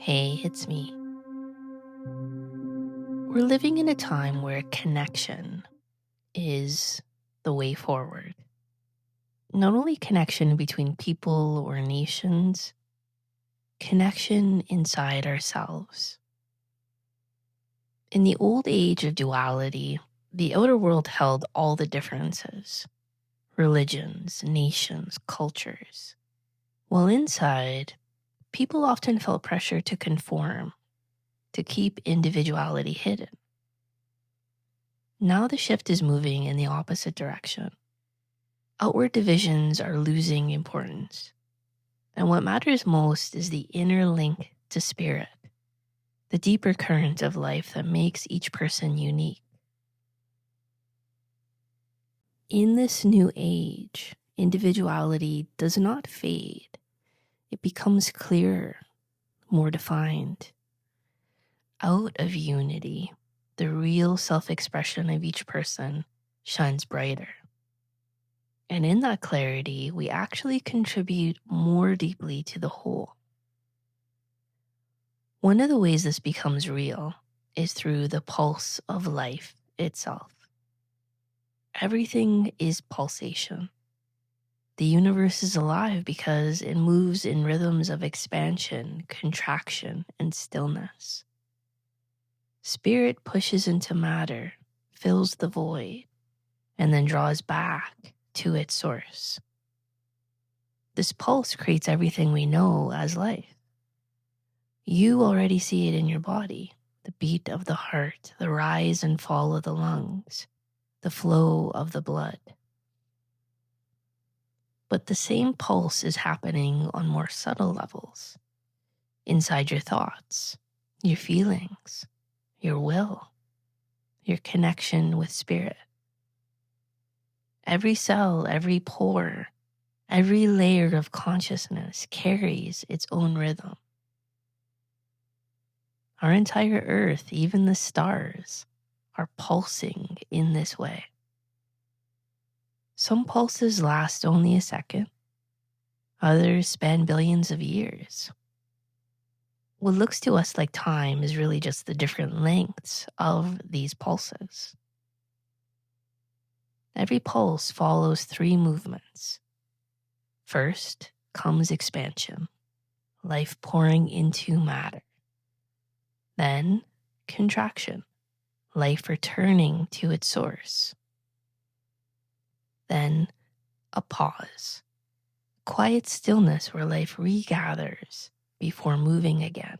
Hey, it's me. We're living in a time where connection is the way forward. Not only connection between people or nations, connection inside ourselves. In the old age of duality, the outer world held all the differences, religions, nations, cultures. While inside, people often felt pressure to conform, to keep individuality hidden. Now the shift is moving in the opposite direction. Outward divisions are losing importance, and what matters most is the inner link to spirit, the deeper current of life that makes each person unique. In this new age, individuality does not fade. It becomes clearer, more defined. Out of unity, the real self-expression of each person shines brighter. And in that clarity, we actually contribute more deeply to the whole. One of the ways this becomes real is through the pulse of life itself. Everything is pulsation. The universe is alive because it moves in rhythms of expansion, contraction, and stillness. Spirit pushes into matter, fills the void, and then draws back to its source. This pulse creates everything we know as life. You already see it in your body, the beat of the heart, the rise and fall of the lungs, the flow of the blood. But the same pulse is happening on more subtle levels, inside your thoughts, your feelings, your will, your connection with spirit. Every cell, every pore, every layer of consciousness carries its own rhythm. Our entire earth, even the stars, are pulsing in this way. Some pulses last only a second. Others span billions of years. What looks to us like time is really just the different lengths of these pulses. Every pulse follows three movements. First comes expansion, life pouring into matter. Then contraction, life returning to its source. Then a pause, quiet stillness where life regathers before moving again.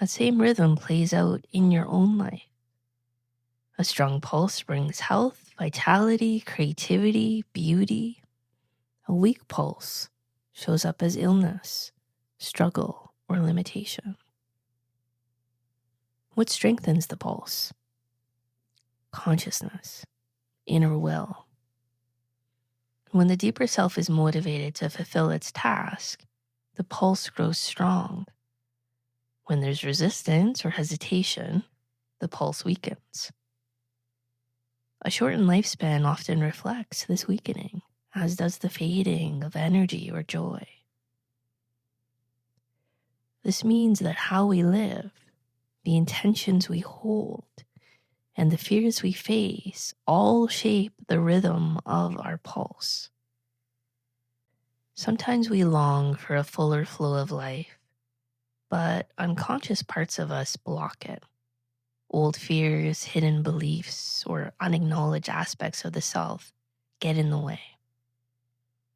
That same rhythm plays out in your own life. A strong pulse brings health, vitality, creativity, beauty. A weak pulse shows up as illness, struggle, or limitation. What strengthens the pulse? Consciousness, inner will. When the deeper self is motivated to fulfill its task, the pulse grows strong. When there's resistance or hesitation, the pulse weakens. A shortened lifespan often reflects this weakening, as does the fading of energy or joy. This means that how we live, the intentions we hold, and the fears we face all shape the rhythm of our pulse. Sometimes we long for a fuller flow of life, but unconscious parts of us block it. Old fears, hidden beliefs, or unacknowledged aspects of the self get in the way.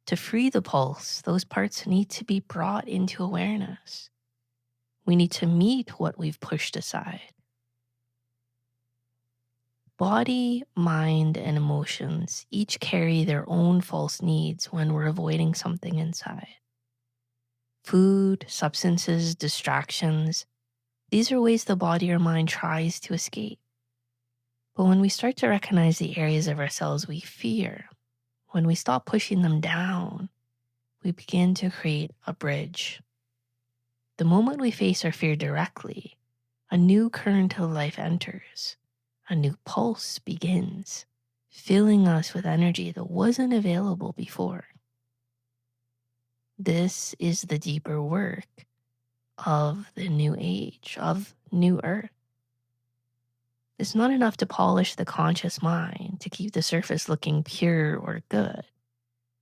To free the pulse, those parts need to be brought into awareness. We need to meet what we've pushed aside. Body, mind, and emotions each carry their own false needs when we're avoiding something inside. Food, substances, distractions, these are ways the body or mind tries to escape. But when we start to recognize the areas of ourselves we fear, when we stop pushing them down, we begin to create a bridge. The moment we face our fear directly, a new current of life enters. A new pulse begins, filling us with energy that wasn't available before. This is the deeper work of the new age, of new earth. It's not enough to polish the conscious mind to keep the surface looking pure or good.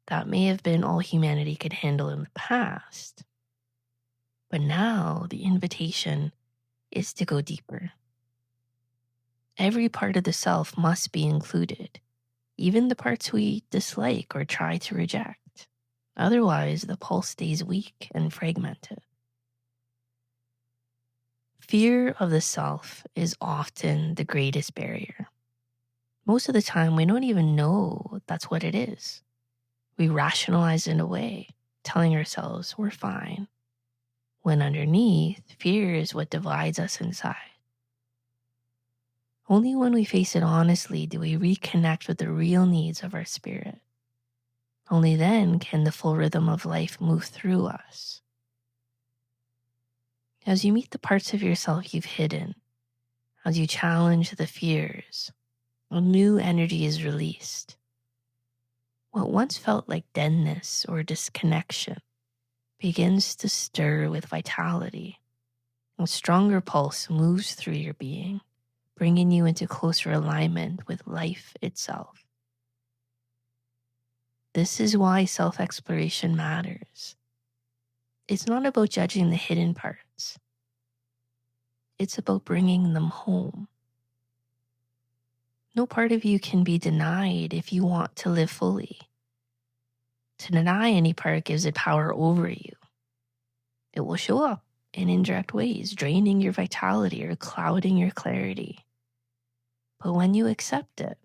That may have been all humanity could handle in the past. But now the invitation is to go deeper. Every part of the self must be included, even the parts we dislike or try to reject. Otherwise, the pulse stays weak and fragmented. Fear of the self is often the greatest barrier. Most of the time, we don't even know that's what it is. We rationalize it away, telling ourselves we're fine, when underneath, fear is what divides us inside. Only when we face it honestly do we reconnect with the real needs of our spirit. Only then can the full rhythm of life move through us. As you meet the parts of yourself you've hidden, as you challenge the fears, a new energy is released. What once felt like deadness or disconnection begins to stir with vitality. A stronger pulse moves through your being, bringing you into closer alignment with life itself. This is why self-exploration matters. It's not about judging the hidden parts. It's about bringing them home. No part of you can be denied if you want to live fully. To deny any part gives it power over you. It will show up in indirect ways, draining your vitality or clouding your clarity. But when you accept it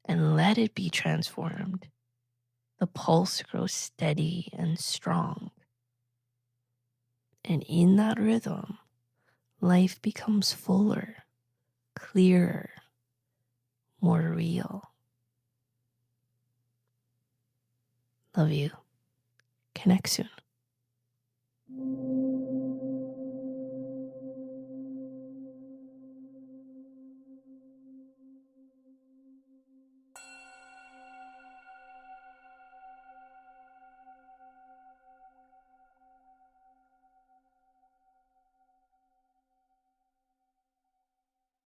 and let it be transformed, the pulse grows steady and strong. And in that rhythm, life becomes fuller, clearer, more real. Love you. Connect soon.